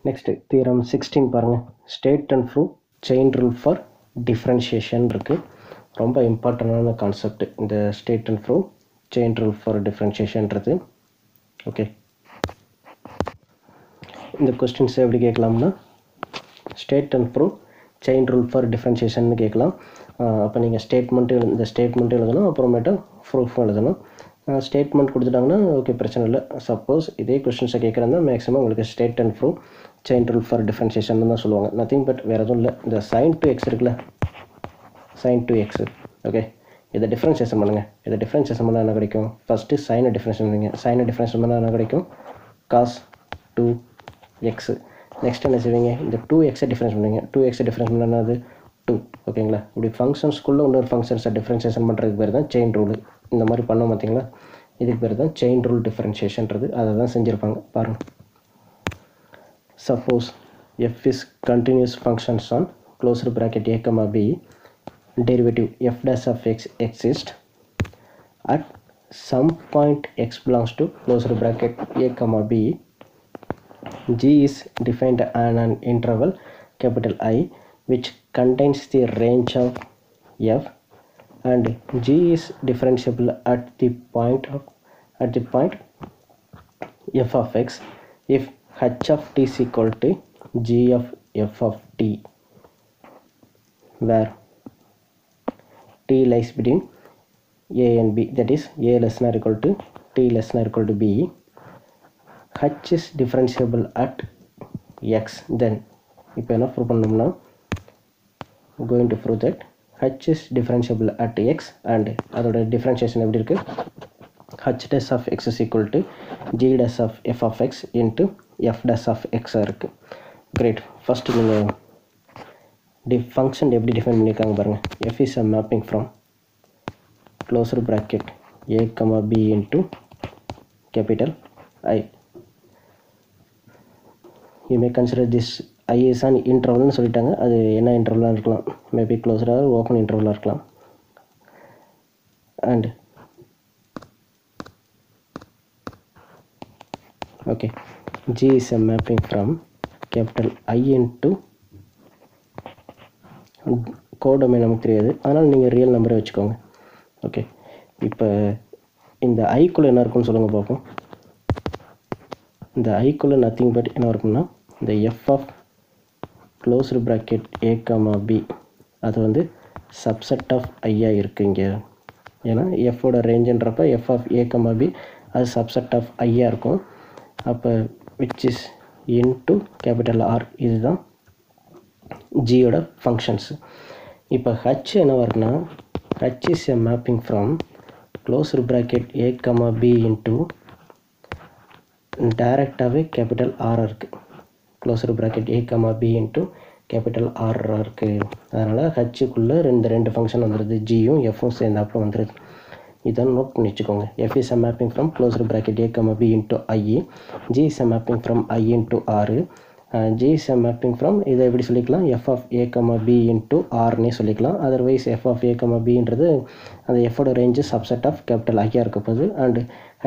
Next theorem 16 பாருங்கள். State and prove chain rule for differentiation இருக்குது. ரொம்ப இம்பார்ட்டண்டான கான்செப்ட் இந்த state and prove chain rule for டிஃப்ரென்ஷியேஷன்றது. ஓகே, இந்த கொஸ்டின்ஸ் எப்படி கேட்கலாம்னா state and prove chain rule for differentiation கேட்கலாம். அப்போ நீங்கள் இந்த ஸ்டேட்மெண்ட்டு எழுதணும், அப்புறமேட்டு ப்ரூஃபும் எழுதணும். ஸ்டேட்மெண்ட் கொடுத்துட்டாங்கன்னா ஓகே, பிரச்சனை இல்லை. சப்போஸ் இதே கொஸ்டின்ஸை கேட்குறாங்க மேக்ஸிமம் உங்களுக்கு state and prove chain rule for differentiation தான் சொல்லுவாங்க. நத்திங் பட் வேறு எதுவும் இல்லை. இந்த sin 2x இருக்குல்ல, sin 2x, ஓகே, இதை டிஃப்ரென்ஷியேஷன் பண்ணுங்கள். இதை டிஃப்ரென்ஷியேஷன் பண்ணால் என்ன கிடைக்கும்? ஃபஸ்ட்டு சைனை டிஃப்ரென்ஷியேஷன் பண்ணுங்க. சைனை டிஃப்ரென்ஷியேஷன் பண்ணால் என்ன கிடைக்கும்? cos 2x. நெக்ஸ்ட் என்ன செய்வீங்க? இந்த 2x டிஃப்ரென்ஸ் பண்ணுவீங்க. 2x டிஃப்ரென்ஸ் பண்ணால் என்னது? 2. ஓகேங்களா? இப்படி ஃபங்க்ஷன்ஸ்குள்ளே இன்னொரு ஃபங்க்ஷன்ஸை டிஃப்ரென்ஷியேஷன் பண்ணுறதுக்கு பேர் தான் செயின் ரூல். இந்த மாதிரி பண்ணோம் பார்த்தீங்களா, இதுக்கு பேர் தான் செயின் ரூல் டிஃப்ரென்ஷியேஷன்றது. அதை தான் செஞ்சுருப்பாங்க பாருங்கள். Suppose f is continuous functions on closed bracket a comma b, derivative f dash of x exists at some point x belongs to closed bracket a comma b. G is defined on an interval capital I which contains the range of f, and G is differentiable at the point f of x if h of t is equal to g of f of t, where t lies between a and b, that is a less than or equal to t less than or equal to b. h is differentiable at x. Then இப்போ என்ன prove பண்ணோம்னா going to prove that h is differentiable at x and அதோட differentiation எப்படி இருக்கு? h dash of x is equal to g dash of f of x into f dash of x இருக்கு. Great. First நீங்கள் function எப்படி define பண்ணியிருக்காங்க பாருங்கள். f is a mapping from closed bracket a comma b into capital I. You may consider this I is an interval சொல்லிட்டாங்க. அது என்ன இன்டர்வலாக இருக்கலாம்? Maybe க்ளோஸ்டாக open இன்டர்வலாக இருக்கலாம். And okay, G is a mapping from capital I into codomain நமக்கு தெரியாது, அதனால் நீங்கள் real நம்பரை வச்சுக்கோங்க. ஓகே, இப்போ இந்த ஐக்குள்ளே என்ன இருக்குன்னு சொல்லுங்கள் பார்ப்போம். இந்த ஐக்குள்ளே நத்திங் பட் என்ன இருக்குன்னா இந்த f of closed bracket a comma b அது வந்து சப்செட் ஆஃப் ஐயா இருக்குது இங்கே. ஏன்னா எஃபோட ரேஞ்சுன்றப்ப f of a comma b அது சப்செட் ஆஃப் ஐயா இருக்கும். அப்போ which is into capital R, இதுதான் ஜியோட ஃபங்க்ஷன்ஸு. இப்போ h என்ன வரும்னா h is a mapping from closed bracket a comma b into டைரெக்டாகவே கேபிட்டல் ஆர் இருக்குது. Closed bracket a comma b into capital R இருக்குது. அதனால் ஹச்சுக்குள்ளே ரெண்டு ஃபங்க்ஷன் வந்துடுது, ஜியும் எஃப்பும் சேர்ந்தாப்புல வந்துடுது. இதான் நோட் பண்ணி வச்சுக்கோங்க. f is a mapping from closed bracket a comma b into I, g is a mapping from I into r, g is a mapping from இதை எப்படி சொல்லிக்கலாம்? f of a comma b into rனே சொல்லிக்கலாம். Otherwise f of a comma bன்றது அந்த எஃபோட range subset of capital ஐயா இருக்க போகுது. And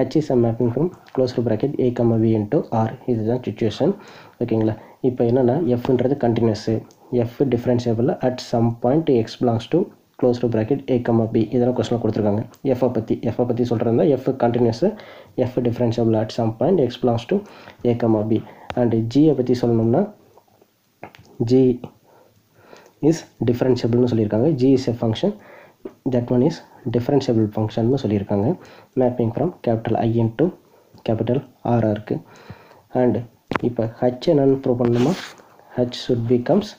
h is a mapping from closed bracket a comma b into r. இதுதான் situation. ஓகேங்களா? இப்போ என்னென்னா எஃப்ன்றது continuous, f differentiable at some point x belongs to closed bracket a comma b. இதெல்லாம் கொஸ்டினில் கொடுத்துருக்காங்க. எஃப்பை பற்றி சொல்கிறதா f continuous, f differentiable at some point x belongs to a comma b. And ஜியை பற்றி சொல்லணும்னா g இஸ் டிஃப்ரென்ஷியபிள்னு சொல்லியிருக்காங்க. g is a function, that one is differentiable ஃபங்க்ஷன்னு சொல்லியிருக்காங்க. Mapping from capital I into capital ஆராக இருக்குது. அண்ட் இப்போ ஹச் என்னன்னு ப்ரூவ் பண்ணணுமா? ஹச் சுட் பிகம்ஸ்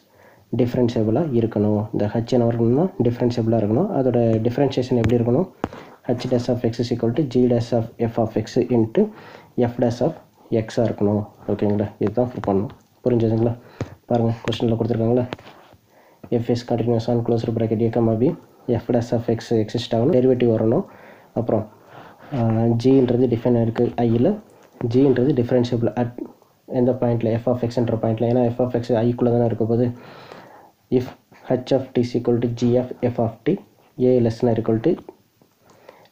டிஃப்ரென்ஷியபிளாக இருக்கணும். இந்த ஹச் என்ன இருக்கணும்னா டிஃப்ரென்ஷியபிளாக இருக்கணும். அதோட டிஃப்ரென்ஷியேஷன் எப்படி இருக்கணும்? H dash of X is equal to g dash of F of x into f dash of எக்ஸாக இருக்கணும். ஓகேங்களா? இதுதான் ப்ரூவ் பண்ணணும். புரிஞ்சுதுங்களா? பாருங்கள், கொஸ்டினில் கொடுத்துருக்காங்களா? F is continuous on closed bracket a comma b, f dash of x exist ஆகணும், டெரிவேட்டிவ் வரணும். அப்புறம் ஜின்றது டிஃபைன் இருக்குது ஐயில், ஜின்றது டிஃப்ரென்ஷியபிள் அட் எந்த பாயிண்டில்? எஃப் ஆஃப் எக்ஸ்ன்ற பாயிண்டில். ஏன்னா எஃப் ஆஃப் எக்ஸ் ஐக்குள்ளே தானே இருக்க போது. If H of T is equal to G of F of T, a less than or equal to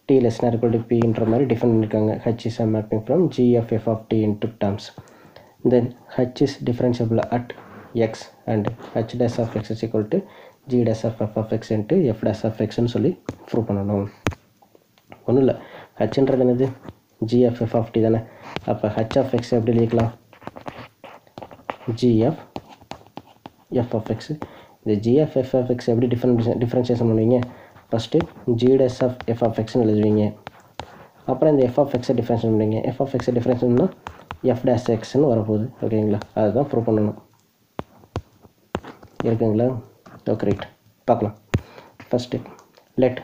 t less than or equal to pன்ற மாதிரி define பண்ணியிருக்காங்க. H is a mapping from g of f of t into terms. then h is differentiable at x and h dash of x is equal to g dash of f of x into f dash of x ன்னு சொல்லி prove பண்ணணும். ஒன்றும் இல்லை, ஹச்ன்றது என்னது, gf f of t தானே. அப்போ h of x எப்படி எழுதிக்கலாம், gf f of x. இந்த gf f of x எப்படி டிஃப்ரென்ஷியேஷன் பண்ணுவீங்க, first g dash of f of xன்னு எழுதுவீங்க. அப்புறம் இந்த f of x டிஃப்ரென்ஷியேஷன் பண்ணுவீங்க. f of x டிஃப்ரென்ஷியேஷன்னா f dash xன்னு வரப்போகுது. ஓகேங்களா, அதுதான் ப்ரூவ் பண்ணணும். இருக்குங்களா, ஓகே ரைட், பார்க்கலாம். First let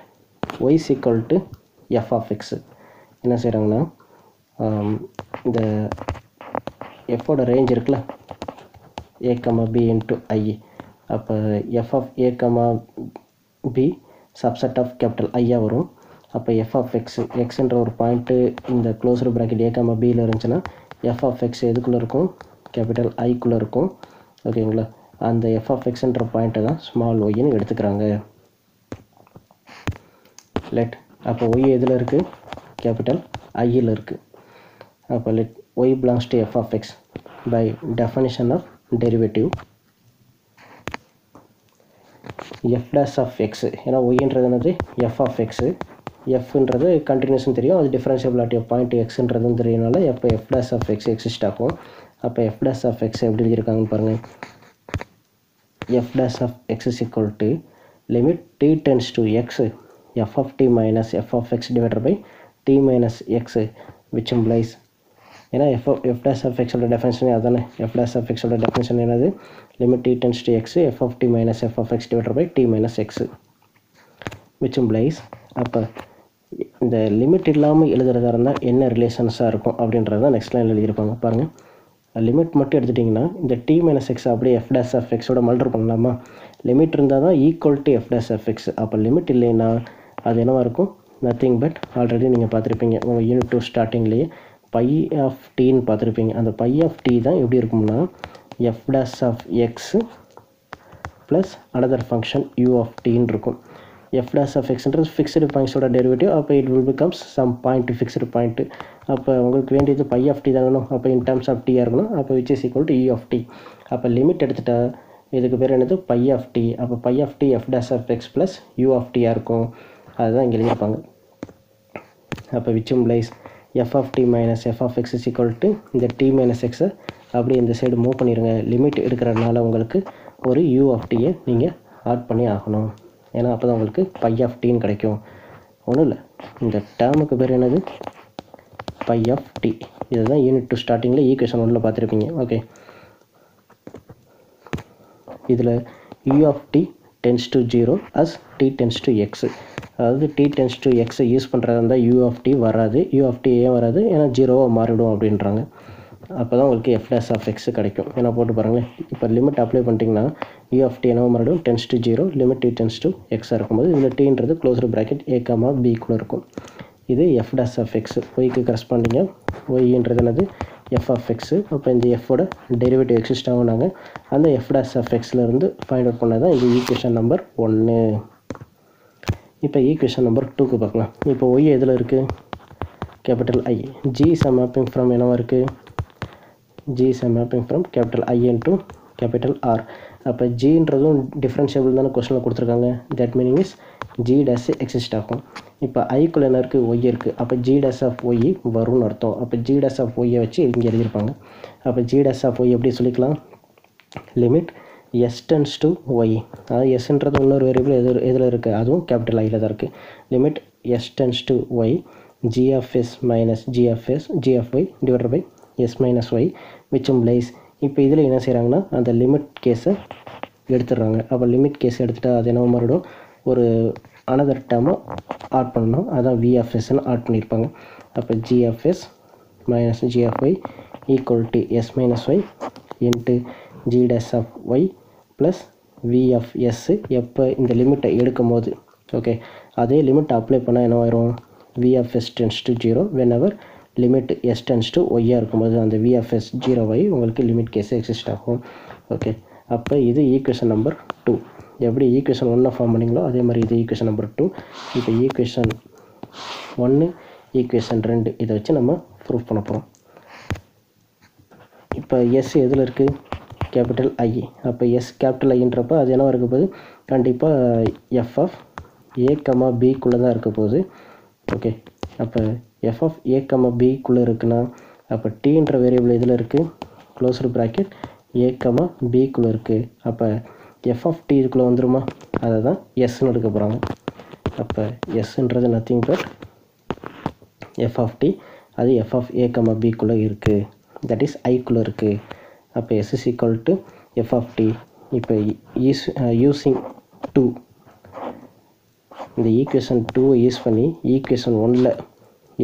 y is equal to f of x. என்ன செய்கிறாங்கன்னா, இந்த எஃபோட ரேஞ்ச் இருக்குல்ல, a, b into I. அப்போ f of a, b subset of capital ஐயாக வரும். அப்போ f of x, எக்ஸ்ன்ற ஒரு பாயிண்ட்டு இந்த க்ளோஸ்டு ப்ராக்கெட் a, bயில் இருந்துச்சுன்னா f of x எதுக்குள்ளே இருக்கும், கேபிட்டல் ஐக்குள்ளே இருக்கும். ஓகேங்களா, அந்த f of xன்ற பாயிண்ட்டை தான் ஸ்மால் ஒய்ன்னு எடுத்துக்கிறாங்க. லெட் அப்போ ஒய் எதில் இருக்குது, கேபிட்டல் ஐயில் இருக்குது. அப்போ let Y belongs to f of x by definition of derivative f dash of x. ஏன்னா ஒய்ன்றது என்னது, f of x, fன்றது கண்டினியூஸ்னு தெரியும், அது டிஃபரன்ஷியபிலிட்டி ஆஃப் பாயிண்ட் எக்ஸ்ன்றதுன்னு தெரியனால அப்போ f dash of x exist ஆகும். அப்போ f dash of x எப்படி எழுதியிருக்காங்கன்னு பாருங்கள். f dash of x is equal to limit t tends to x f of t minus f of x divided by t minus x, which implies, ஏன்னா f dash of x ஓட definition அதானே, f dash of x ஓட definition என்னது, limit t tends to x f of t minus f of x divided by t minus x, which implies, அப்போ இந்த limit இல்லாமல் எழுதுறதா இருந்தால் என்ன ரிலேஷன்ஸாக இருக்கும் அப்படின்றது தான் நெக்ஸ்ட் லைனில் எழுதியிருப்பாங்க. பாருங்கள், லிமிட் மட்டும் எடுத்துட்டிங்கன்னா இந்த t minus x அப்படியே f dash of x ஓட மல்டிப்ளை பண்ணலாமா, லிமிட் இருந்தால் தான் equal to f dash of x. அப்போ லிமிட் இல்லைன்னா அது என்னவாக இருக்கும், நத்திங் பட், ஆல்ரெடி நீங்கள் பார்த்துருப்பீங்க உங்கள் யூனிட் 2 ஸ்டார்டிங்லேயே பை ஆஃப் டீன்னு பார்த்துருப்பீங்க. அந்த பை ஆஃப் டி தான் எப்படி இருக்கும்னா f dash of x plus another function u of tன்னு இருக்கும். f dash of xன்றது ஃபிக்ஸ்டு பாயிண்ட்ஸோட டெரிவேட்டிவ். அப்போ it will becomes some point, fixed point. அப்போ உங்களுக்கு வேண்டியது பை ஆஃப் டி தான் வேணும். அப்போ இன் டர்ம்ஸ் ஆஃப் டியாக இருக்கணும். அப்போ which is equal to e of t. அப்போ லிமிட் எடுத்துட்டா இதுக்கு பேர் என்னது, பை ஆஃப் டி. அப்போ phi of T f dash of x plus u of t இருக்கும். அதுதான் இங்கே எழுதியிருப்பாங்க. அப்போ which implies f of t minus f of x is equal to இந்த t minus x அப்படியே இந்த சைடு மூவ் பண்ணிடுங்க. லிமிட் எடுக்கிறதுனால உங்களுக்கு ஒரு u of t நீங்கள் ஆட் பண்ணி ஆகணும். ஏன்னா அப்போ தான் உங்களுக்கு பை ஆஃப் டீன்னு கிடைக்கும். ஒன்றும் இல்லை, இந்த டேர்முக்கு பேர் என்னது, பை ஆஃப் டி. இதுதான் யூனிட் 2 ஸ்டார்டிங்கில் ஈக்குவேஷன் 1ல் பார்த்துருப்பீங்க. ஓகே, இதில் u of t tends to 0 as t tends to x. அதாவது t tends to x use பண்ணுறதா இருந்தால் u of t வராது. u of t ஏன் வராது, ஏன்னா 0வாக மாறிடும் அப்படின்றாங்க. அப்போ தான் உங்களுக்கு f dash of x கிடைக்கும். ஏன்னா போட்டு பாருங்களேன், இப்போ லிமிட் அப்ளை பண்ணிட்டீங்கன்னா u of t என்னவோ மாறிடும், tends to 0, limit t tends to x இருக்கும்போது இதில் tன்றது க்ளோஸ்டு ப்ராக்கெட் a, b கூட இருக்கும். இது f dash of x, ஒய்க்கு கரஸ்பாண்டிங்காக ஒய்ன்றது என்னது f of x. அப்போ இந்த f-ஓட டெரிவேட்டிவ் எக்ஸிஸ்ட் ஆகுனாங்க. அந்த f dash of x-லேருந்து ஃபைண்ட் அவுட் பண்ணால் தான் இது ஈக்குவேஷன் நம்பர் 1. இப்போ ஈக்குவேஷன் நம்பர் 2க்கு பார்க்கலாம். இப்போ ஒய் எதில் இருக்குது, capital I. g is a mapping from என்னவா இருக்குது, g is a mapping from capital I into capital R. அப்போ ஜின்றதும் டிஃப்ரென்ஷியபிள் தானே கொஸ்டினில் கொடுத்துருக்காங்க. That meaning is G dash exist ஆகும். இப்போ ஐக்குள்ள என்ன இருக்குது, ஒய் இருக்குது. அப்போ ஜி டேஷ் ஆஃப் ஒய் வரும்னு அர்த்தம். அப்போ ஜி டேஷ் ஆஃப் ஒய்யை வச்சு இங்கே எழுதியிருப்பாங்க. அப்போ ஜி டேஷ் ஆஃப் ஒய் எப்படி சொல்லிக்கலாம், limit S tends to Y. அதாவது எஸ்ன்றது இன்னொரு வேரியபிள் எதில் இருக்குது, அதுவும் கேபிட்டல் ஐயில் தான் இருக்குது. Limit S tends to Y G of S minus G of Y divided by S minus Y, which implies. இப்போ இதில் என்ன செய்கிறாங்கன்னா அந்த லிமிட் கேஸை எடுத்துடுறாங்க. அப்போ லிமிட் கேஸ் எடுத்துகிட்டா அது என்ன மறுபடியும் ஒரு அனதர் டேர்மை ஆட் பண்ணணும். அதான் வி ஆஃப் எஸ்ன்னு ஆட் பண்ணியிருப்பாங்க. அப்போ G of S minus G of Y equal to S minus Y into G dash of Y plus we of S எப்போ இந்த லிமிட்டை எடுக்கும் போது. ஓகே, அதே லிமிட் அப்ளை பண்ணால் என்ன ஆயிரும், V of S tends to 0 whenever limit S tends to ஒய்யாக இருக்கும்போது அந்த வி ஆஃப் எஸ் 0 உங்களுக்கு லிமிட் கேஸ் எக்ஸிஸ்ட் ஆகும். ஓகே, அப்போ இது ஈக்குவேஷன் நம்பர் 2. எப்படி ஈக்குவேஷன் 1 ஃபார்ம் பண்ணிங்களோ அதே மாதிரி இது ஈக்குவேஷன் நம்பர் 2. இப்போ ஈக்குவேஷன் 1 ஈக்குவேஷன் 2 இதை வச்சு நம்ம ப்ரூஃப் பண்ண போகிறோம். இப்போ எஸ் எதில் இருக்குது? கேபிட்டல் ஐ. அப்போ எஸ் கேபிட்டல் ஐன்றப்போ அது என்ன இருக்க போகுது? கண்டிப்பாக எஃப் ஆஃப் ஏ கமா பிக்குள்ளே தான் இருக்க போகுது. ஓகே, அப்போ எஃப் ஆஃப் ஏ கமா பிக்குள்ளே இருக்குன்னா அப்போ டீன்ற வேரியபிள் எதில் இருக்குது? க்ளோஸ்டு ப்ராக்கெட் ஏ கமா பிக்குள்ளே இருக்குது. அப்போ எஃப் ஆஃப் டி இதுக்குள்ளே வந்துருமா? அதை தான் எஸ்ன்னு எடுக்க போகிறாங்க. அப்போ எஸ்ன்றது nothing but f of t, அது எஃப் ஆஃப் ஏ கமா பிக்குள்ளே இருக்குது, தட் இஸ் ஐக்குள்ளே இருக்குது. அப்போ s is equal to f of D. இப்போ யூஸிங் 2 இந்த ஈக்குவேஷன் 2 யூஸ் பண்ணி ஈக்குவேஷன் 1ல்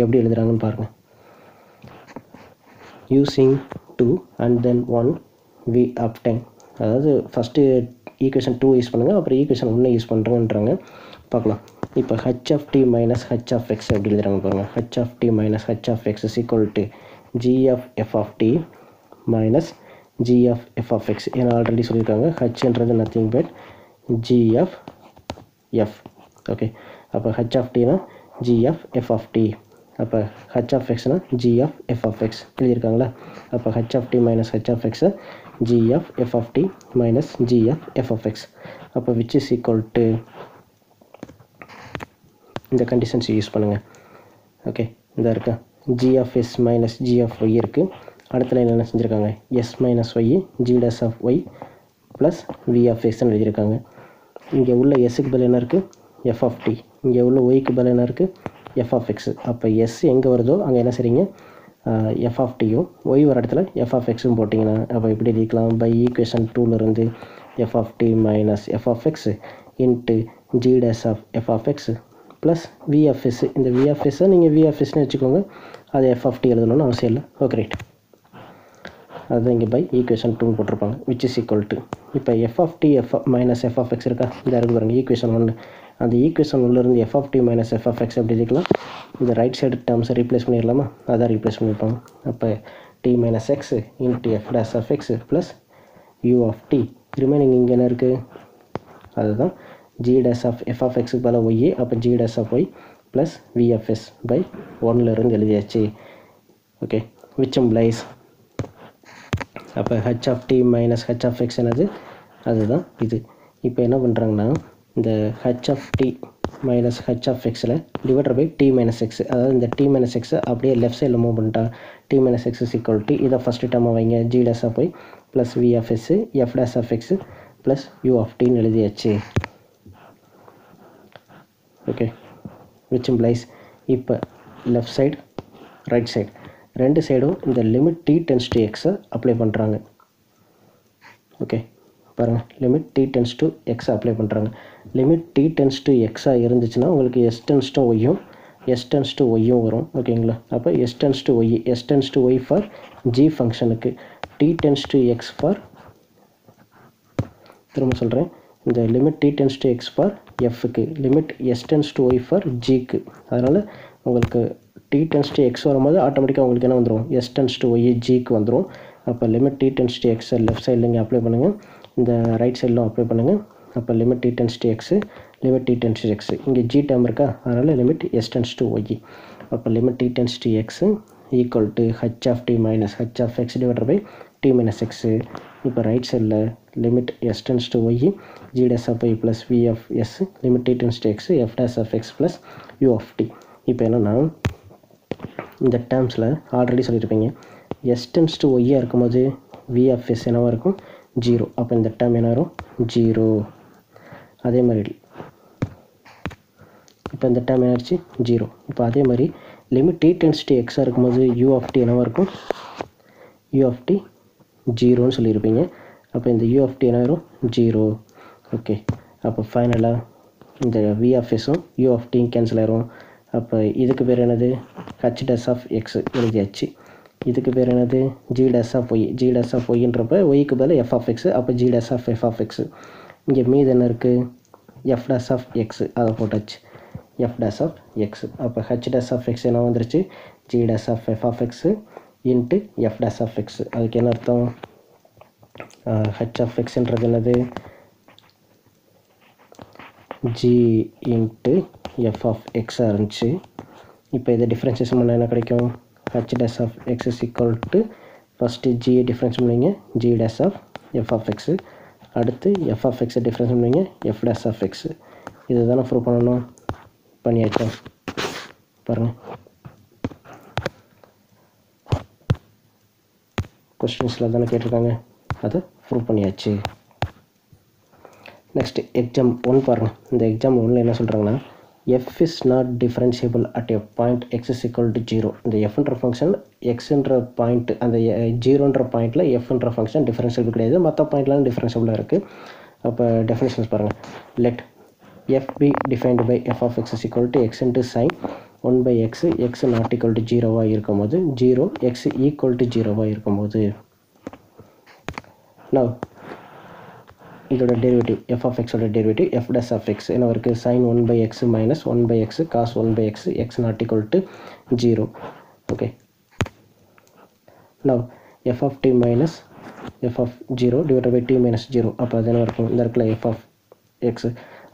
எப்படி எழுதுகிறாங்கன்னு பாருங்கள். Using 2 and then 1 we obtain, அதாவது ஃபஸ்ட்டு ஈக்குவேஷன் 2 யூஸ் பண்ணுங்கள், அப்புறம் ஈக்குவேஷன் 1 யூஸ் பண்ணுறேன்றாங்க. பார்க்கலாம். இப்போ h of D minus h of x எப்படி எழுதுகிறாங்க பாருங்கள். H of D minus h of X is equal to G of F of D minus G of F of x. ஏன்னா already சொல்லியிருக்காங்க ஹச்ன்றது nothing but g of f. Okay, அப்போ h of டினா G of F of D, அப்போ h of எக்ஸ்னா g of F of x எழுதியிருக்காங்களா? அப்போ h of D minus h of எக்ஸை g of F of D minus G of F of x. அப்போ which is equal to இந்த conditions use பண்ணுங்கள். Okay, இந்த இருக்கா g of S minus G of y இருக்குது. அடுத்த line என்ன செஞ்சுருக்காங்க? S minus y g dash of Y plus we of எக்ஸ்ன்னு எழுதியிருக்காங்க. இங்கே உள்ள எஸ்ஸுக்கு பதில் என்ன இருக்குது? F of T. இங்கே உள்ள ஒய்க்கு பதில் என்ன இருக்குது? F of x. அப்போ எஸ் எங்கே வருதோ அங்கே என்ன செய்றீங்க? எஃப் ஆஃப் டியும் ஒய் வர இடத்துல எஃப் ஆஃப் எக்ஸும் போட்டிங்கன்னா அப்போ எப்படி எழுதிக்கலாம்? பை ஈக்குவேஷன் 2லேருந்து f of D minus F of x into g dash of F of x plus we of s. இந்த வி ஆஃப் எஸ்ஸை நீங்கள் வி ஆஃப் எஸ்ன்னு வச்சுக்கோங்க, அது எஃப் ஆஃப் டி எழுதணும்னு அவசியம் இல்லை. ஓகே ரைட், அதுதான் இங்கே பை ஈக்குவேஷன் 2 போட்டிருப்பாங்க. விச் இஸ் ஈக்குவல் டு இப்போ f of t f minus F of x இருக்கா? இந்த இருக்கு பாருங்கள் ஈக்குவேஷன் 1. அந்த ஈக்குவேஷன் 1லேருந்து f of D minus F of x எப்படி எழுதிக்கலாம்? இந்த ரைட் சைடு டேர்ம்ஸை ரீப்ளேஸ் பண்ணிடலாமா? அதான் ரீப்ளேஸ் பண்ணியிருப்பாங்க. அப்போ t minus x into f dash of x plus u of t. Remaining இங்கே என்ன இருக்குது? அதுதான் g dash of F of எக்ஸுக்கு பதிலாக ஒய், அப்போ g dash of Y plus we of s by 1லேருந்து எழுதியாச்சு. ஓகே, விச் இம்ப்ளைஸ் அப்போ h of D minus h of x என்னது? அதுதான் இது. இப்போ என்ன பண்ணுறாங்கன்னா இந்த h of D minus h of எக்ஸில் divider by D minus X, அதாவது இந்த டி மைனஸ் எக்ஸை அப்படியே லெஃப்ட் சைடில் மூவ் பண்ணிட்டா t minus x is equal to இதை ஃபஸ்ட்டு டேர்மாக வைங்க, g dash of Y plus we of s f dash of x plus u of டின்னு எழுதியாச்சு. ஓகே, விச் இம்ப்ளைஸ் இப்போ லெஃப்ட் சைடு ரைட் சைடு ரெண்டு சைடும் இந்த லிமிட் டி டென்ஸ் டு எக்ஸை அப்ளை பண்ணுறாங்க. ஓகே பாருங்கள், லிமிட் டி டென்ஸ் டு எக்ஸை அப்ளை பண்ணுறாங்க. லிமிட் டி டென்ஸ் டு எக்ஸாக இருந்துச்சுன்னா உங்களுக்கு எஸ் டென்ஸ் டு ஒய்யும் எஸ் டென்ஸ் டு ஒய்யும் வரும். ஓகேங்களா? அப்போ s tends to y, s tends to y for g ஃபங்க்ஷனுக்கு, t tends to x for, திரும்ப சொல்கிறேன், இந்த limit D tends to x for எஃப்க்கு, limit S tends to y for ஜிக்கு. அதனால் உங்களுக்கு டி டென்ஸ் டு எக்ஸ் வரும்போது ஆட்டோமேட்டிக்காக உங்களுக்கு என்ன வந்துடும்? எஸ் டென்ஸ் டு ஒய் ஜிக்கு வந்துடும். அப்போ லிமிட் டி டென்ஸ் டு எக்ஸை லெஃப்ட் சைடில் இங்கே அப்ளை பண்ணுங்கள், இந்த ரைட் சைடிலும் அப்ளை பண்ணுங்கள். அப்போ limit D tends to x, limit D tends to x, இங்கே ஜி டேர்ம் இருக்கா, அதனால் limit S tends to y. அப்போ limit D tends to x equal to h of D minus h of x divided by D minus x. இப்போ right சைடில் limit S tends to Y g dash of Y plus we of s limit D tends to x f dash of x plus u of D. இப்போ என்னென்னா இந்த டேர்ம்ஸில் already சொல்லியிருப்பீங்க, S tends to ஒய்யாக இருக்கும்போது V of S என்னவாக இருக்கும்? 0. அப்போ இந்த டேர்ம் என்ன வரும்? 0. அதே மாதிரி இப்போ இந்த டேர்ம் என்ன ஆச்சு? 0. இப்போ அதே மாதிரி லிமிட் டி டென்ஸ் டு எக்ஸாக இருக்கும்போது யூ ஆஃப் டி என்னவாக இருக்கும்? யூ ஆஃப் டி 0ன்னு சொல்லியிருப்பீங்க. அப்போ இந்த யூ ஆஃப் டி என்ன வரும்? 0. ஓகே, அப்போ ஃபைனலாக இந்த வி ஆஃப் எஸும் யூ ஆஃப் டியும் கேன்சல் ஆயிரும். அப்போ இதுக்கு பேர் என்னது? ஹச் டேஸ் ஆஃப் எக்ஸ் எழுதியாச்சு. இதுக்கு பேர் என்னது? G dash of y. G dash of ஒய்ன்றப்ப ஒய்க்கு பதில் எஃப் ஆஃப் எக்ஸு, அப்போ g dash of F of x. இங்கே மீது என்ன இருக்குது? எஃப் டேஸ் ஆஃப் எக்ஸு, அதை போட்டாச்சு, எஃப் டேஸ் ஆஃப் எக்ஸு. அப்போ ஹச் டேஸ் ஆஃப் எக்ஸ் என்ன வந்துருச்சு? G dash of F of x into f dash of x. அதுக்கு என்ன அர்த்தம்? ஹச் ஆஃப் எக்ஸுன்றது என்னது? ஜி இன்ட்டு எஃப் ஆஃப் எக்ஸாக இருந்துச்சு. இப்போ இதை டிஃப்ரென்ஷியேஷன் பண்ணால் என்ன கிடைக்கும்? H dash of X is equal to first ஜியை டிஃப்ரென்ஸ் பண்ணுவீங்க g dash of F of x, அடுத்து எஃப் ஆஃப் எக்ஸை டிஃப்ரென்ஸ் பண்ணுவீங்க எஃப் டேஸ் ஆஃப் எக்ஸு. இது தானே ப்ரூவ் பண்ணணும். பண்ணியாச்சா பாருங்கள். கொஸ்டின்ஸில் தானே கேட்டிருக்காங்க, அதை ப்ரூவ் பண்ணியாச்சு. நெக்ஸ்ட் எக்ஸாம் 1 பாருங்கள். இந்த எக்ஸாம் 1ல் என்ன சொல்கிறாங்கன்னா, F is not differentiable at a point x is equal to 0. இந்த எஃப்ன்ற ஃபங்க்ஷன் எக்ஸுன்ற பாயிண்ட், அந்த 0ன்ற பாயிண்ட்டில் எஃப்ன்ற ஃபங்க்ஷன் டிஃப்ரென்ஷியபிள் கிடையாது, மற்ற பாயிண்ட்லாம் டிஃப்ரென்ஷியபிளாக இருக்குது. அப்போ டெஃபினேஷன்ஸ் பாருங்கள். Let f be defined by F of X is equal to x into sine 1/x, X not equal to 0வாக இருக்கும்போது 0 எக்ஸ் ஈக்குவல் டு 0வாக இருக்கும்போது, now இதோட டெரிவேட்டிவ் எஃப் ஆஃப் எக்ஸோட derivative f dash of x என்ன இருக்குது, sine 1/x minus 1/x cos 1/x X not equal to 0. Okay, now f of D minus F of 0 divide by D minus 0. அப்போ அது என்ன இருக்கும், இந்த இடத்துல எஃப் ஆஃப் எக்ஸ்,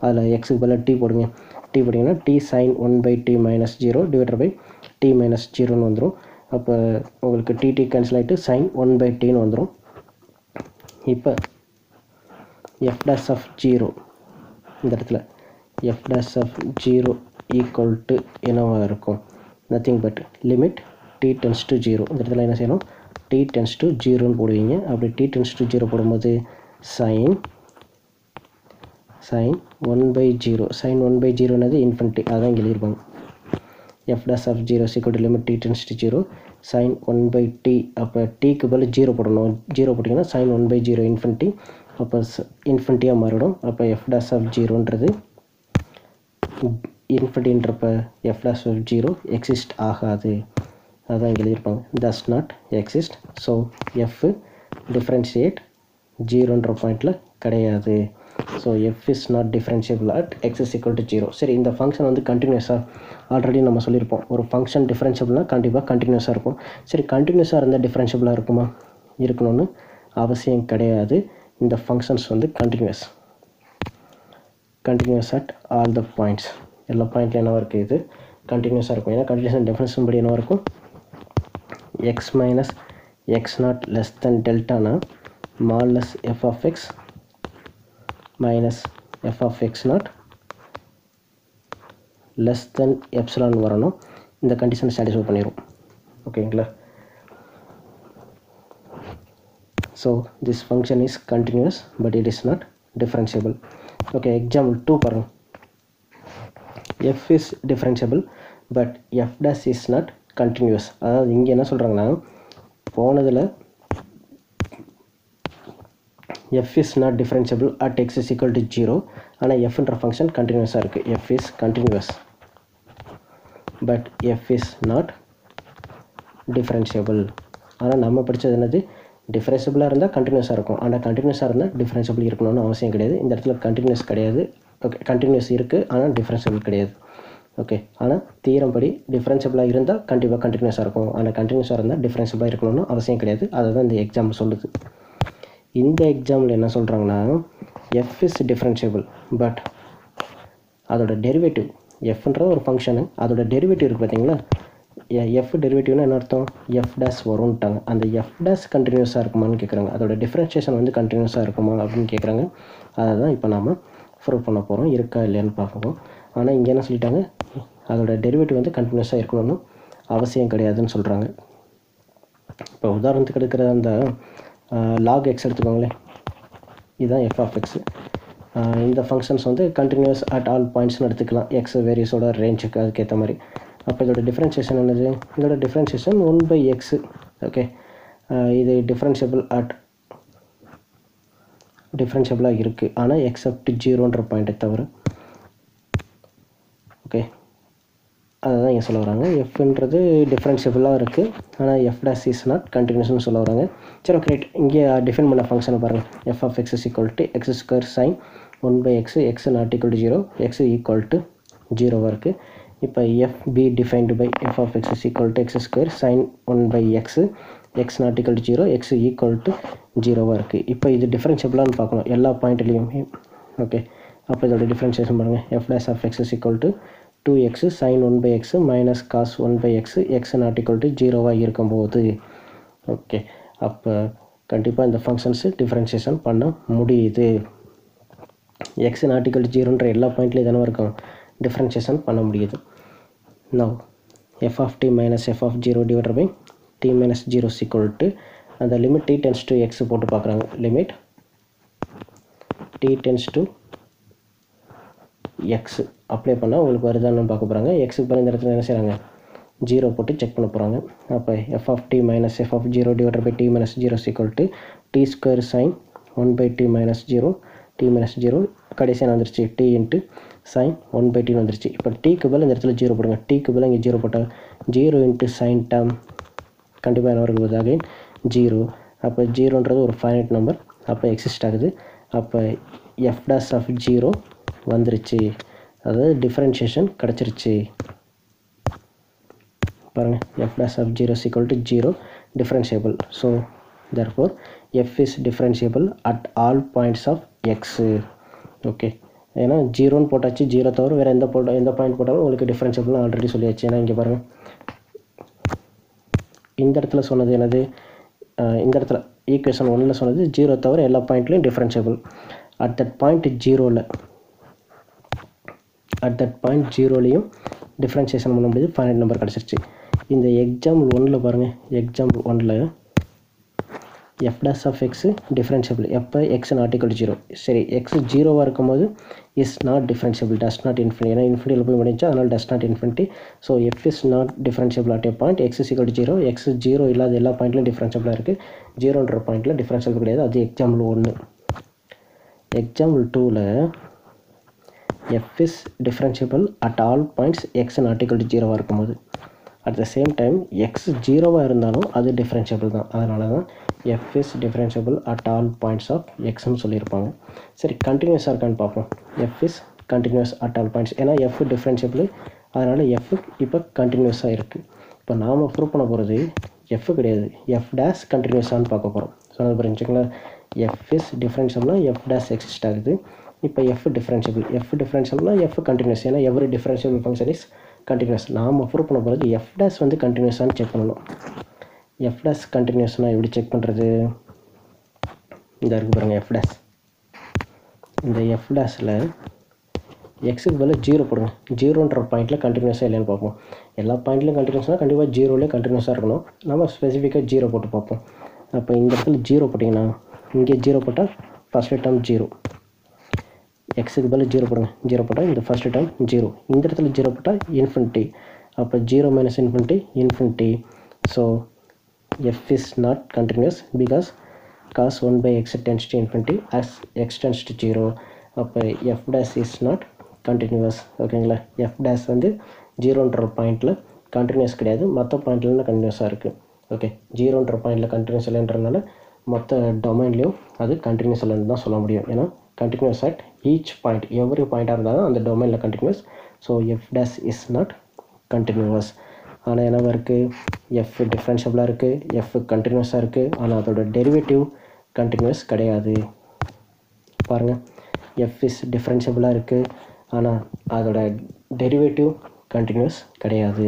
அதில் எக்ஸுக்கு பதிலாக டி போடுங்க. டி போட்டிங்கன்னா t sine 1/t minus 0 divide by D minus 0ன்னு வந்துடும். அப்போ உங்களுக்கு டி கேன்சல் ஆகிட்டு சைன் 1/tன்னு வந்துடும். இப்போ எஃப் டேஸ் ஆஃப் 0 இந்த இடத்துல f dash of 0 equal to என்னவாக இருக்கும், nothing but limit D tends to 0. இந்த இடத்துல என்ன செய்யணும், டி டென்ஸ் டு 0ன்னு போடுவீங்க. அப்படி டி டென்ஸ் டு 0 போடும்போது சைன் 1/0, சைன் 1/0 என்னது இன்ஃபினிட்டி, அதான் இங்கே எழுதியிருப்பாங்க. F dash of 0 equal to limit D tends to 0 sine 1/t. அப்போ டீக்கு பதில் 0 போடணும். 0 போட்டிங்கன்னா சைன் 1/0 இன்ஃபினிட்டி, அப்போ இன்ஃபினிட்டியாக மாறிடும். அப்போ எஃப் டேஸ் ஆஃப் 0ன்றது இன்ஃபினிட்டின்றப்ப எஃப் டேஸ் ஆஃப் 0 எக்ஸிஸ்ட் ஆகாது, அதான் இங்கே எழுதியிருப்பாங்க. Does not exist. So F differentiate 0ன்ற பாயிண்டில் கிடையாது. So F is not differentiable at X is equal to 0. சரி, இந்த ஃபங்க்ஷன் வந்து கண்டினியூஸாக ஆல்ரெடி நம்ம சொல்லியிருப்போம். ஒரு ஃபங்க்ஷன் டிஃப்ரென்ஷியபிள்னால் கண்டிப்பாக கண்டினியூஸாக இருக்கும். சரி, கண்டினியூஸாக இருந்தால் டிஃப்ரென்ஷியபிளாக இருக்குமா, இருக்கணும்னு அவசியம் கிடையாது. இந்த ஃபங்க்ஷன்ஸ் வந்து continuous at all the points, எல்லா பாயிண்ட்லையும் என்னவாக இருக்குது, இது கண்டினியூஸாக இருக்கும். ஏன்னா கண்டினியூஷன் டெஃபினேஷன் படி என்னவாக இருக்கும், X minus X not less than டெல்டானா மாலஸ் F of X minus F of X not less than epsilon வரணும். இந்த கண்டிஷனை சாட்டிஸ்ஃபை பண்ணிடும். ஓகேங்களா. So this function is continuous but it is not differentiable. Okay, example 2 பாருங்கள். F is differentiable but F dash is not continuous. அதாவது இங்கே என்ன சொல்கிறாங்கன்னா, போனதில் F is not differentiable at X is equal to 0, ஆனால் எஃப்ன்ற ஃபங்க்ஷன் கண்டினியூஸாக இருக்குது. F is continuous but F is not differentiable. ஆனால் நம்ம படித்தது என்னது, டிஃப்ரென்ஷியபிளாக இருந்தால் கண்டினியூஸாக இருக்கும், ஆனால் கண்டினியூஸாக இருந்தால் டிஃப்ரென்ஷியபிள் இருக்கணும்னு அவசியம் கிடையாது. இந்த இடத்துல கண்டினியூஸ் கிடையாது. ஓகே, கண்டினியூஸ் இருக்குது ஆனால் டிஃப்ரென்ஷியபிள் கிடையாது. ஓகே, ஆனால் தீரம் படி டிஃப்ரென்ஷியபிளாக இருந்தால் கண்டிப்பாக கண்டினியூஸாக இருக்கும், ஆனால் கண்டினியூஸாக இருந்தால் டிஃப்ரென்ஷியபிளாக இருக்கணும்னு அவசியம் கிடையாது. அதை தான் இந்த எக்ஸாம்பிள் சொல்லுது. இந்த எக்ஸாம்பிள் என்ன சொல்கிறாங்கன்னா, எஃப் இஸ் டிஃப்ரென்ஷியபிள் பட் அதோட டெரிவேட்டிவ், எஃப்ன்ற ஒரு ஃபங்க்ஷனு, அதோட டெரிவேட்டிவ் இருக்குது பார்த்தீங்களா, எஃப் டெரிவேட்டிவ்னா என்ன அர்த்தம், எஃப் டேஸ் வரும்ட்டாங்க. அந்த எஃப் டேஸ் கண்டினியூஸாக இருக்குமான்னு கேட்குறாங்க. அதோட டிஃப்ரென்ஷியேஷன் வந்து கண்டினியூஸாக இருக்குமா அப்படின்னு கேட்குறாங்க. அதை தான் இப்போ நாம் ப்ரூவ் பண்ண போகிறோம், இருக்கா இல்லையான்னு பார்ப்போம். ஆனால் இங்கே என்ன சொல்லிட்டாங்க, அதோட டெரிவேட்டிவ் வந்து கண்டினியூஸாக இருக்கணும்னு அவசியம் கிடையாதுன்னு சொல்கிறாங்க. இப்போ உதாரணத்துக்கு எடுக்கிற அந்த லாக் எக்ஸ் எடுத்துக்கோங்களேன், இதுதான் எஃப் ஆஃப் எக்ஸு. இந்த ஃபங்க்ஷன்ஸ் வந்து கண்டினியூஸ் அட் ஆல் பாயிண்ட்ஸ்னு எடுத்துக்கலாம், எக்ஸ் வேரியஸோட ரேஞ்சுக்கு அதுக்கேற்ற மாதிரி. அப்போ இதோட டிஃப்ரென்ஷியேஷன் என்னது, இதோட டிஃப்ரென்ஷியேஷன் 1/x. ஓகே, இது டிஃப்ரென்ஷியபிளாக இருக்குது, ஆனால் எக்ஸப்ட் 0ன்ற பாயிண்ட்டை தவிர. ஓகே, அதை தான் இங்கே சொல்ல வராங்க. எஃப்ன்றது டிஃப்ரென்ஷியபிளாக இருக்குது, ஆனால் எஃப் டேஸ் இஸ் நாட் கண்டினியூஸ்னு சொல்ல வராங்க. சரி, ஓகே, ரைட். இங்கே டிஃபைன் பண்ண ஃபங்க்ஷனை பாருங்கள். F of X is equal to X square sine 1/x, X not equal to 0, X equal to 0வாக இருக்குது. இப்போ F be defined by F of X is equal to X square sine 1/x, X not equal to 0, X equal to 0வாக இருக்குது. இப்போ இது டிஃப்ரென்ஷியபிளான்னு பார்க்கணும் எல்லா பாயிண்ட்லேயுமே. Okay, அப்போ இதோட டிஃப்ரென்ஷியேஷன் பாருங்கள். F dash of X is equal to 2x sin 1/x minus cos 1/x, X not equal to 0வாக இருக்கும்போது. ஓகே, அப்போ கண்டிப்பாக இந்த ஃபங்க்ஷன்ஸு டிஃப்ரென்ஷியேஷன் பண்ண முடியுது. எக்ஸ் நாட் ஈக்குவல் டு 0ன்ற எல்லா பாயிண்ட்லேயும் தானே இருக்கும், டிஃப்ரென்ஷியேஷன் பண்ண முடியுது. Now F of D minus F of 0 divided by D minus 0 equal to அந்த limit D tends to X போட்டு பார்க்குறாங்க. Limit D tends to X apply பண்ணால் உங்களுக்கு வருதான்னு பார்க்க போகிறாங்க. எக்ஸுக்கு பிறகு இந்த இடத்துல என்ன செய்கிறாங்க, 0 போட்டு செக் பண்ண போகிறாங்க. அப்போ f of D minus F of 0 divided by D minus 0 equal to t square sine 1 by D minus 0 t minus 0 கடைசியாக வந்துருச்சு டி இன்ட்டு சைன் 1 பை டின்னு வந்துருச்சு. இப்போ டீக்கு பதில் இந்த இடத்துல 0 போடுங்க. டீக்கு பதில் இங்கே 0 போட்டால் 0 இன்ட்டு சைன் டேம் கண்டிப்பாக என்ன வருது, அகைன் 0. அப்போ 0ன்றது ஒரு ஃபைனைட் நம்பர், அப்போ எக்ஸிஸ்ட் ஆகுது. அப்போ எஃப் டேஷ் ஆஃப் 0 வந்துருச்சு, அதாவது டிஃப்ரென்ஷியேஷன் கிடச்சிருச்சு. பாருங்கள், F dash of 0 equal to 0 differentiable. So therefore f is differentiable at all points of x. Okay, ஏன்னா 0ன்னு போட்டாச்சு, 0 தவிர வேறு எந்த பாயிண்ட் போட்டாலும் உங்களுக்கு டிஃப்ரென்ஷியபிள்னு ஆல்ரெடி சொல்லியாச்சு. ஏன்னா இங்கே பாருங்கள், இந்த இடத்துல சொன்னது என்னது, இந்த இடத்துல ஈக்குவேஷன் 1ல் சொன்னது 0 தவிர எல்லா பாயிண்ட்லையும் டிஃப்ரென்ஷியபிள். அட் தட் பாயிண்ட் 0லையும் டிஃப்ரென்ஷியேஷன் பண்ண முடியுது, ஃபைனைட் நம்பர் கிடச்சிருச்சு. இந்த எக்ஸாம்பிள் 1ல் பாருங்கள், எக்ஸாம்பிள் 1ல் f dash of x differentiable எப்போ எக்ஸ் நாட் ஈக்குவல் டு 0. சரி, எக்ஸ் 0வாக இருக்கும்போது is not differentiable, does not infinity. ஏன்னா இன்ஃபினிட்டியில் போய் முடிஞ்சா, அதனால் does not infinity. So F is not differentiable at a point x is equal to 0. X 0 இல்லாத எல்லா பாயிண்ட்லையும் டிஃப்ரென்ஷியபிளாக இருக்குது, 0ன்ற பாயிண்ட்டில் டிஃப்ரென்ஷியபிள் கிடையாது. அது எக்ஸாம்பிள் 1. எக்ஸாம்பிள் 2ல் F is differentiable at all points X not equal to 0வாக இருக்கும்போது, at the same time X 0வாக இருந்தாலும் அது டிஃப்ரென்ஷியபிள் தான். அதனால தான் F is differentiable at all points of எக்ஸ்ன்னு சொல்லியிருப்பாங்க. சரி, கண்டினியூஸாக இருக்கான்னு பார்ப்போம். F is continuous at all points, ஏன்னா எஃப் டிஃப்ரென்ஷியபிள், அதனால் எஃப் இப்போ கண்டினியூஸாக இருக்குது. இப்போ நாம் ப்ரூவ் பண்ண போகிறது எஃப் கிடையாது, எஃப் டேஷ் கண்டினியூஸான்னு பார்க்க போகிறோம். சொன்னது புரிஞ்சுங்களா, எஃப் இஸ் டிஃப்ரென்ஷியபிள்னா எஃப் டேஷ் எக்ஸிஸ்ட் ஆகுது. இப்போ எஃப் டிஃப்ரென்ஷியபிள்னா எஃப் கண்டினியூஸ், ஏன்னா every differentiable function is continuous. நாம் ப்ரூவ் பண்ண போகிறது எஃப் டேஷ் வந்து கண்டினியூஸான்னு செக் பண்ணணும். எஃப் டேஷ் கண்டினியூஸ்னால் எப்படி செக் பண்ணுறது, இந்த இருக்கு பாருங்கள் எஃப் டேஷ். இந்த எஃப் டேஷில் எக்ஸுக்கு பதில் 0 போடுங்க. 0ன்ற பாயிண்ட்டில் கண்டினியூஸாக இல்லைன்னு பார்ப்போம். எல்லா பாயிண்ட்லையும் கண்டினியூஸ்னால் கண்டிப்பாக 0லேயே கண்டினியூஸாக இருக்கணும். நம்ம ஸ்பெசிஃபிக்காக 0 போட்டு பார்ப்போம். அப்போ இந்த இடத்துல 0 போட்டிங்கன்னா, இங்கே 0 போட்டால் ஃபஸ்ட்டு டேர்ம் 0, எக்ஸுக்கு பதில் 0 போடுங்க. 0 போட்டால் இந்த ஃபஸ்ட்டு டேர்ம் 0, இந்த இடத்துல 0 போட்டால் இன்ஃபினிட்டி. அப்போ 0 minus infinity. So f is not continuous because cos 1 by x tends to infinity as x tends to 0. அப்போ f dash is not continuous. ஓகேங்களா, f dash வந்து 0ன்ற பாயிண்டில் கண்டினியூஸ் கிடையாது, மற்ற பாயிண்ட்லாம் கண்டினியூஸாக இருக்குது. ஓகே, 0ன்ற பாயிண்டில் கண்டினியூஸ் இல்லைன்றதுனால மொத்த டொமைன்லேயும் அது கண்டினியூஸ் இல்லைன்னு தான் சொல்ல முடியும். ஏன்னா continuous at each point, every பாயிண்ட்டாக இருந்தாலும் அந்த டொமைனில் continuous. So f dash is not continuous. ஆனால் என்னவா இருக்குது, எஃப் டிஃப்ரென்ஷியபிளாக இருக்குது, எஃப் கண்டினியூஸாக இருக்குது, ஆனால் அதோட டெரிவேட்டிவ் கண்டினியூஸ் கிடையாது. பாருங்கள், எஃப் இஸ் டிஃப்ரென்ஷியபிளாக இருக்குது, ஆனால் அதோட டெரிவேட்டிவ் கண்டினியூஸ் கிடையாது.